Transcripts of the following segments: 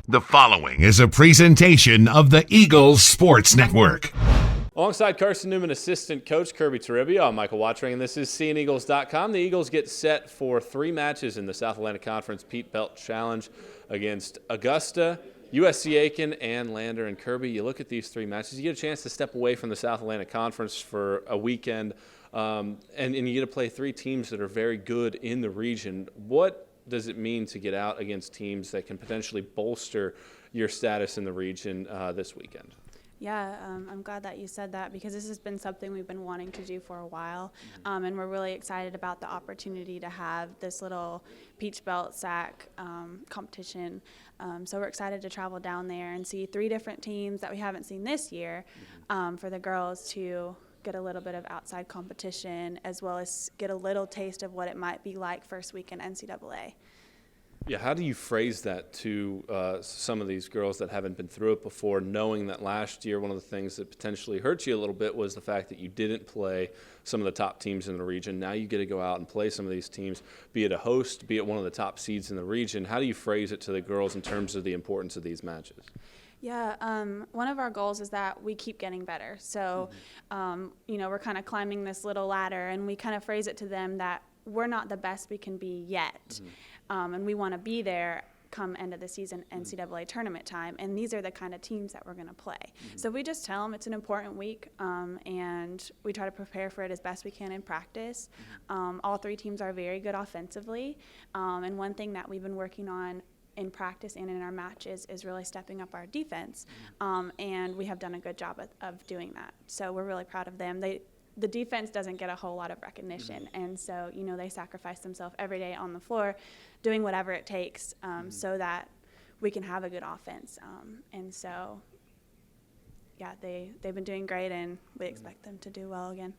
The following is a presentation of the Eagles Sports Network. Alongside Carson-Newman assistant coach Kirby Toribio, I'm Michael Watchering, and this is SeeingEagles.com. The Eagles get set for 3 matches in the South Atlantic Conference Pete Belt Challenge against Augusta, USC Aiken, and Lander and Kirby. You look at these 3 matches, you get a chance to step away from the South Atlantic Conference for a weekend, and you get to play 3 teams that are very good in the region. What does it mean to get out against teams that can potentially bolster your status in the region this weekend? Yeah, I'm glad that you said that because this has been something we've been wanting to do for a while, and we're really excited about the opportunity to have this little Peach Belt SAC competition. So we're excited to travel down there and see 3 different teams that we haven't seen this year for the girls to get a little bit of outside competition as well as get a little taste of what it might be like first week in NCAA. Yeah, how do you phrase that to some of these girls that haven't been through it before, knowing that last year one of the things that potentially hurt you a little bit was the fact that you didn't play some of the top teams in the region. Now you get to go out and play some of these teams, be it a host, be it one of the top seeds in the region. How do you phrase it to the girls in terms of the importance of these matches? Yeah, one of our goals is that we keep getting better. So, we're kind of climbing this little ladder, and we kind of phrase it to them that we're not the best we can be yet. And we want to be there come end of the season NCAA tournament time. And these are the kind of teams that we're going to play. So we just tell them it's an important week, and we try to prepare for it as best we can in practice. All 3 teams are very good offensively. And one thing that we've been working on in practice and in our matches is really stepping up our defense. And we have done a good job of doing that. So we're really proud of them. The defense doesn't get a whole lot of recognition, and so they sacrifice themselves every day on the floor doing whatever it takes so that we can have a good offense. And so, yeah, they've been doing great, and we expect them to do well again.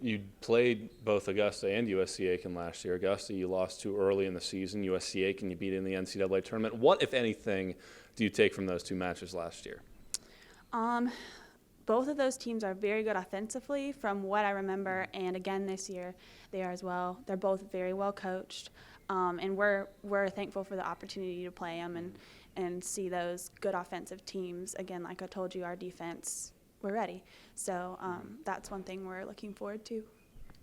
You played both Augusta and USC Aiken last year. Augusta you lost to early in the season. USC Aiken you beat in the NCAA tournament. What, if anything, do you take from those 2 matches last year? Both of those teams are very good offensively from what I remember, and again this year they are as well. They're both very well coached, and we're thankful for the opportunity to play them and see those good offensive teams. Again, like I told you, our defense, we're ready. So that's one thing we're looking forward to.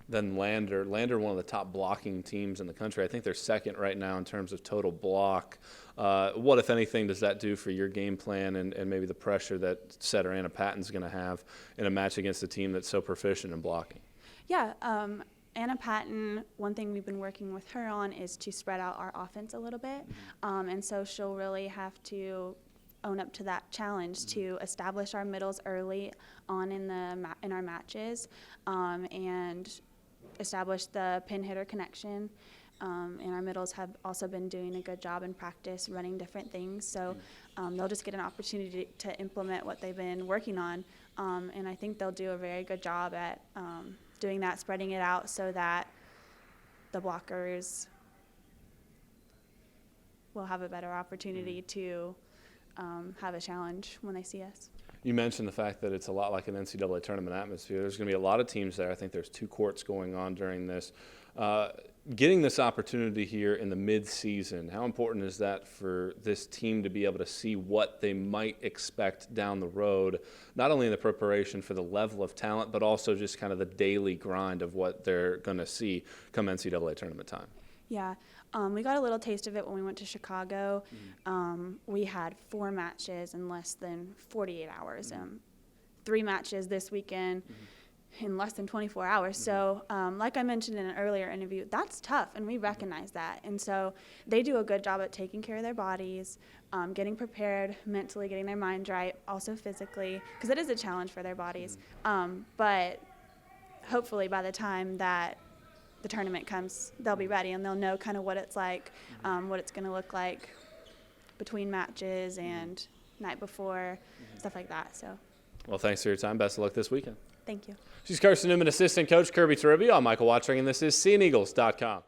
Then Lander, one of the top blocking teams in the country. I think they're second right now in terms of total block. What, if anything, does that do for your game plan and maybe the pressure that setter Anna Patton's going to have in a match against a team that's so proficient in blocking? Yeah, Anna Patton, one thing we've been working with her on is to spread out our offense a little bit. And so she'll really have to own up to that challenge to establish our middles early on in our matches and establish the pin hitter connection. And our middles have also been doing a good job in practice running different things, so they'll just get an opportunity to implement what they've been working on, and I think they'll do a very good job at doing that, spreading it out so that the blockers will have a better opportunity to have a challenge when they see us. You mentioned the fact that it's a lot like an NCAA tournament atmosphere. There's going to be a lot of teams there. I think there's 2 courts going on during this. Getting this opportunity here in the mid-season, how important is that for this team to be able to see what they might expect down the road, not only in the preparation for the level of talent, but also just kind of the daily grind of what they're going to see come NCAA tournament time? Yeah, we got a little taste of it when we went to Chicago. We had 4 matches in less than 48 hours, 3 matches this weekend in less than 24 hours. So like I mentioned in an earlier interview, that's tough, and we recognize that. And so they do a good job at taking care of their bodies, getting prepared mentally, getting their minds right, also physically, because it is a challenge for their bodies. But hopefully by the time that the tournament comes, they'll be ready, and they'll know kind of what it's like, what it's going to look like between matches and night before, stuff like that. So, well, thanks for your time. Best of luck this weekend. Thank you. She's Carson-Newman assistant coach Kirby Toribio. I'm Michael Watchering, and this is SeeingEagles.com.